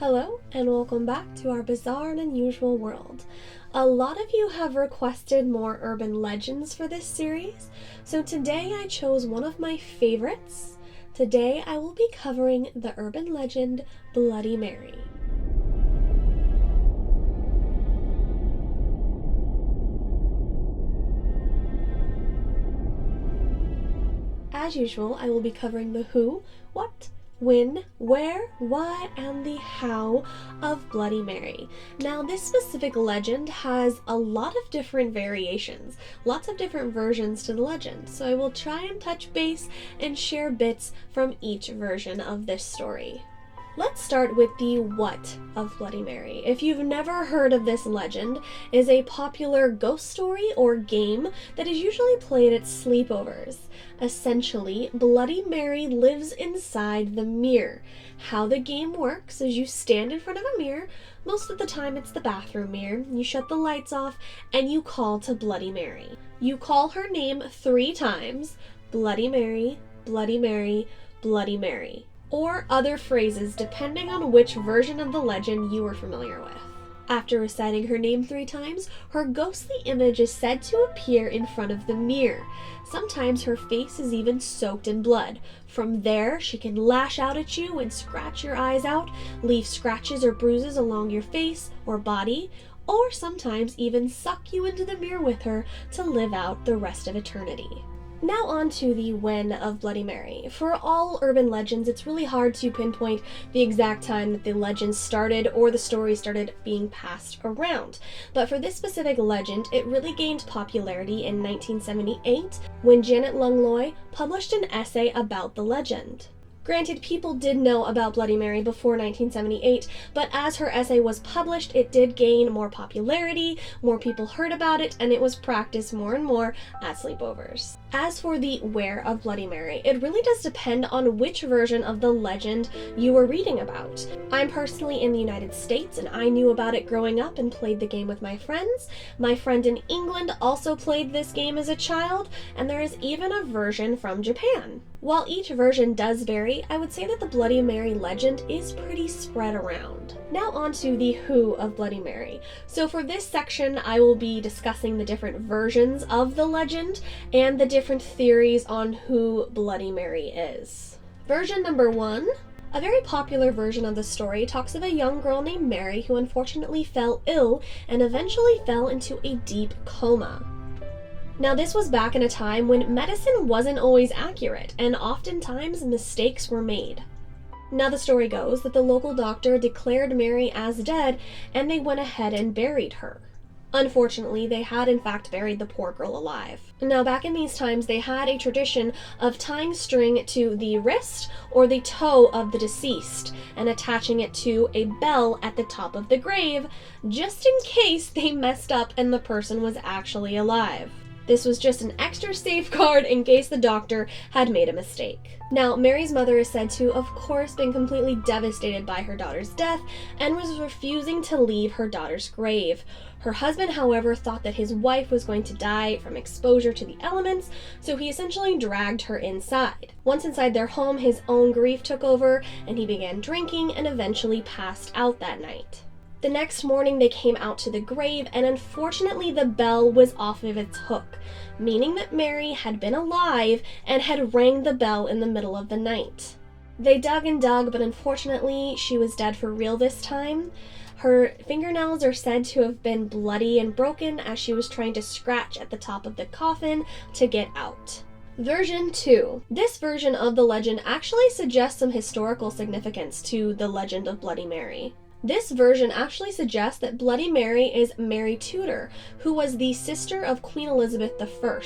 Hello and welcome back to our bizarre and unusual world. A lot of you have requested more urban legends for this series, so today I chose one of my favorites. Today I will be covering the urban legend Bloody Mary. As usual, I will be covering the who, what, when, where, why, and the how of Bloody Mary. Now, this specific legend has a lot of different variations, lots of different versions to the legend, so I will try and touch base and share bits from each version of this story. Let's start with the what of Bloody Mary. If you've never heard of this legend, it is a popular ghost story or game that is usually played at sleepovers. Essentially, Bloody Mary lives inside the mirror. How the game works is you stand in front of a mirror, most of the time it's the bathroom mirror, you shut the lights off, and you call to Bloody Mary. You call her name 3 times, Bloody Mary, Bloody Mary, Bloody Mary, or other phrases depending on which version of the legend you are familiar with. After reciting her name 3 times, her ghostly image is said to appear in front of the mirror. Sometimes her face is even soaked in blood. From there, she can lash out at you and scratch your eyes out, leave scratches or bruises along your face or body, or sometimes even suck you into the mirror with her to live out the rest of eternity. Now on to the when of Bloody Mary. For all urban legends, it's really hard to pinpoint the exact time that the legend started or the story started being passed around. But for this specific legend, it really gained popularity in 1978 when Janet Langlois published an essay about the legend. Granted, people did know about Bloody Mary before 1978, but as her essay was published, it did gain more popularity, more people heard about it, and it was practiced more and more at sleepovers. As for the where of Bloody Mary, it really does depend on which version of the legend you were reading about. I'm personally in the United States, and I knew about it growing up and played the game with my friends. My friend in England also played this game as a child, and there is even a version from Japan. While each version does vary, I would say that the Bloody Mary legend is pretty spread around. Now on to the who of Bloody Mary. So for this section, I will be discussing the different versions of the legend and the different theories on who Bloody Mary is. Version number 1. A very popular version of the story talks of a young girl named Mary who unfortunately fell ill and eventually fell into a deep coma. Now, this was back in a time when medicine wasn't always accurate, and oftentimes mistakes were made. Now, the story goes that the local doctor declared Mary as dead, and they went ahead and buried her. Unfortunately, they had in fact buried the poor girl alive. Now, back in these times, they had a tradition of tying string to the wrist or the toe of the deceased and attaching it to a bell at the top of the grave, just in case they messed up and the person was actually alive. This was just an extra safeguard in case the doctor had made a mistake. Now, Mary's mother is said to, of course, been completely devastated by her daughter's death and was refusing to leave her daughter's grave. Her husband, however, thought that his wife was going to die from exposure to the elements, so he essentially dragged her inside. Once inside their home, his own grief took over, and he began drinking and eventually passed out that night. The next morning, they came out to the grave, and unfortunately the bell was off of its hook, meaning that Mary had been alive and had rang the bell in the middle of the night. They dug and dug, but unfortunately she was dead for real this time. Her fingernails are said to have been bloody and broken as she was trying to scratch at the top of the coffin to get out. Version 2. This version of the legend actually suggests some historical significance to the legend of Bloody Mary. This version actually suggests that Bloody Mary is Mary Tudor, who was the sister of Queen Elizabeth I.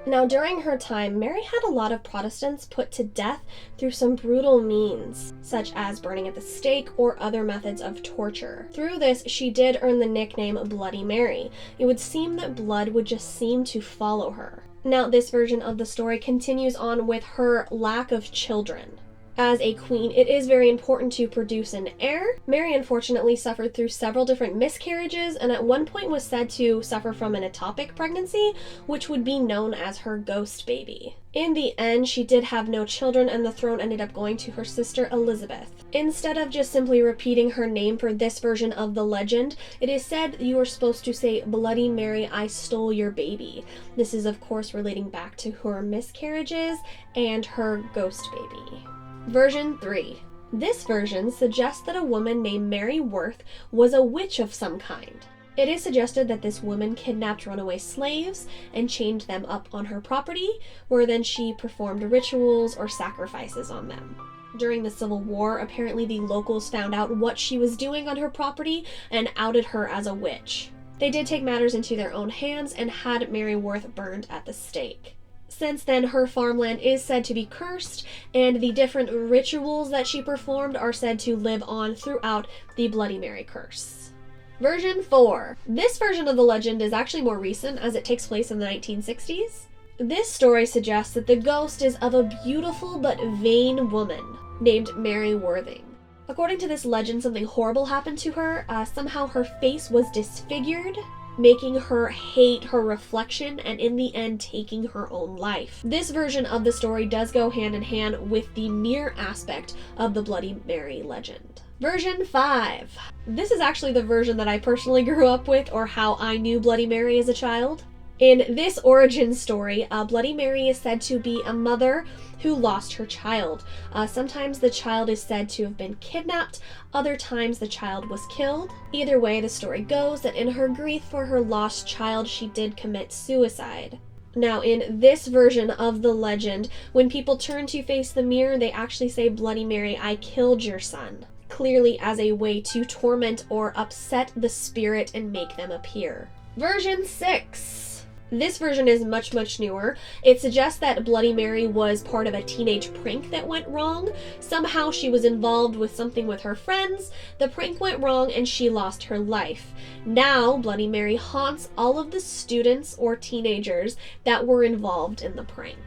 Now, during her time, Mary had a lot of Protestants put to death through some brutal means, such as burning at the stake or other methods of torture. Through this, she did earn the nickname Bloody Mary. It would seem that blood would just seem to follow her. Now, this version of the story continues on with her lack of children. As a queen, it is very important to produce an heir. Mary unfortunately suffered through several different miscarriages and at one point was said to suffer from an ectopic pregnancy, which would be known as her ghost baby. In the end, she did have no children and the throne ended up going to her sister Elizabeth. Instead of just simply repeating her name for this version of the legend, it is said that you are supposed to say, "Bloody Mary, I stole your baby." This is of course relating back to her miscarriages and her ghost baby. Version 3. This version suggests that a woman named Mary Worth was a witch of some kind. It is suggested that this woman kidnapped runaway slaves and chained them up on her property, where then she performed rituals or sacrifices on them. During the Civil War, apparently the locals found out what she was doing on her property and outed her as a witch. They did take matters into their own hands and had Mary Worth burned at the stake. Since then, her farmland is said to be cursed, and the different rituals that she performed are said to live on throughout the Bloody Mary curse. Version 4. This version of the legend is actually more recent, as it takes place in the 1960s. This story suggests that the ghost is of a beautiful but vain woman named Mary Worthing. According to this legend, something horrible happened to her. Somehow her face was disfigured, making her hate her reflection and in the end taking her own life. This version of the story does go hand in hand with the mirror aspect of the Bloody Mary legend. Version 5. This is actually the version that I personally grew up with, or how I knew Bloody Mary as a child. In this origin story, Bloody Mary is said to be a mother who lost her child. Sometimes the child is said to have been kidnapped, other times the child was killed. Either way, the story goes that in her grief for her lost child, she did commit suicide. Now, in this version of the legend, when people turn to face the mirror, they actually say, "Bloody Mary, I killed your son," clearly as a way to torment or upset the spirit and make them appear. Version 6. This version is much, much newer. It suggests that Bloody Mary was part of a teenage prank that went wrong. Somehow she was involved with something with her friends, the prank went wrong, and she lost her life. Now, Bloody Mary haunts all of the students or teenagers that were involved in the prank.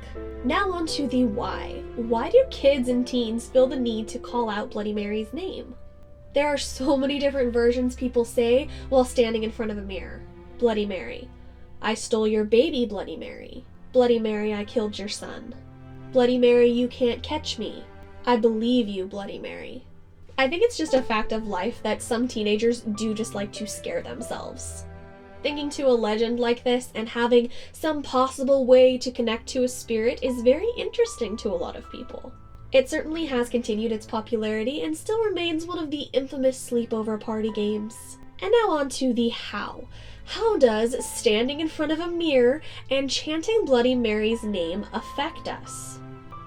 Now on to the why. Why do kids and teens feel the need to call out Bloody Mary's name? There are so many different versions people say while standing in front of a mirror. Bloody Mary. I stole your baby, Bloody Mary. Bloody Mary, I killed your son. Bloody Mary, you can't catch me. I believe you, Bloody Mary. I think it's just a fact of life that some teenagers do just like to scare themselves. Thinking to a legend like this and having some possible way to connect to a spirit is very interesting to a lot of people. It certainly has continued its popularity and still remains one of the infamous sleepover party games. And now on to the how. How does standing in front of a mirror and chanting Bloody Mary's name affect us?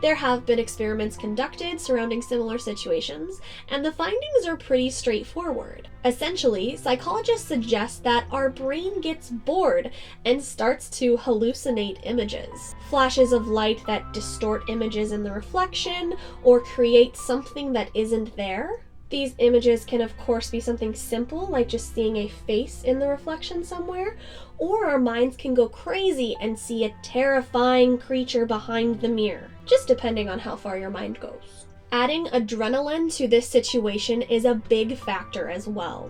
There have been experiments conducted surrounding similar situations, and the findings are pretty straightforward. Essentially, psychologists suggest that our brain gets bored and starts to hallucinate images. Flashes of light that distort images in the reflection or create something that isn't there. These images can of course be something simple, like just seeing a face in the reflection somewhere, or our minds can go crazy and see a terrifying creature behind the mirror, just depending on how far your mind goes. Adding adrenaline to this situation is a big factor as well.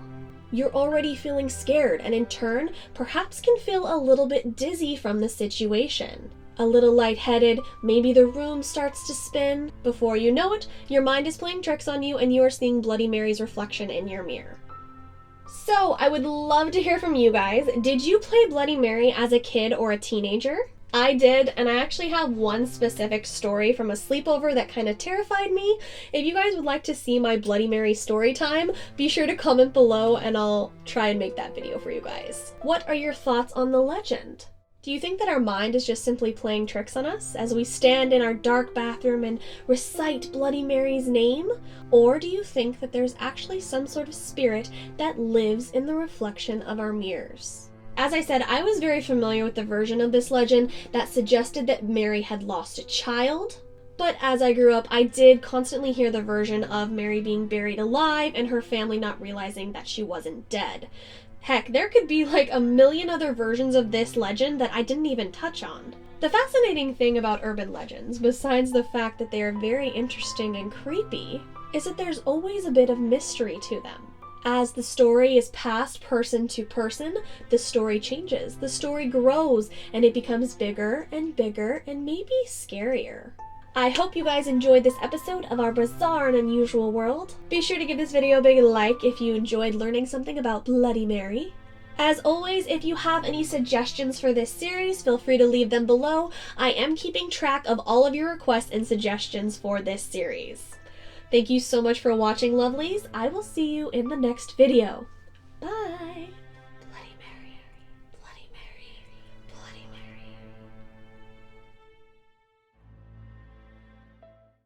You're already feeling scared and in turn, perhaps can feel a little bit dizzy from the situation. A little lightheaded, maybe the room starts to spin. Before you know it, your mind is playing tricks on you and you are seeing Bloody Mary's reflection in your mirror. So, I would love to hear from you guys. Did you play Bloody Mary as a kid or a teenager? I did, and I actually have one specific story from a sleepover that kind of terrified me. If you guys would like to see my Bloody Mary story time, be sure to comment below and I'll try and make that video for you guys. What are your thoughts on the legend? Do you think that our mind is just simply playing tricks on us as we stand in our dark bathroom and recite Bloody Mary's name? Or do you think that there's actually some sort of spirit that lives in the reflection of our mirrors? As I said, I was very familiar with the version of this legend that suggested that Mary had lost a child. But as I grew up, I did constantly hear the version of Mary being buried alive and her family not realizing that she wasn't dead. Heck, there could be like a million other versions of this legend that I didn't even touch on. The fascinating thing about urban legends, besides the fact that they are very interesting and creepy, is that there's always a bit of mystery to them. As the story is passed person to person, the story changes, the story grows, and it becomes bigger and bigger and maybe scarier. I hope you guys enjoyed this episode of our bizarre and unusual world. Be sure to give this video a big like if you enjoyed learning something about Bloody Mary. As always, if you have any suggestions for this series, feel free to leave them below. I am keeping track of all of your requests and suggestions for this series. Thank you so much for watching, lovelies. I will see you in the next video.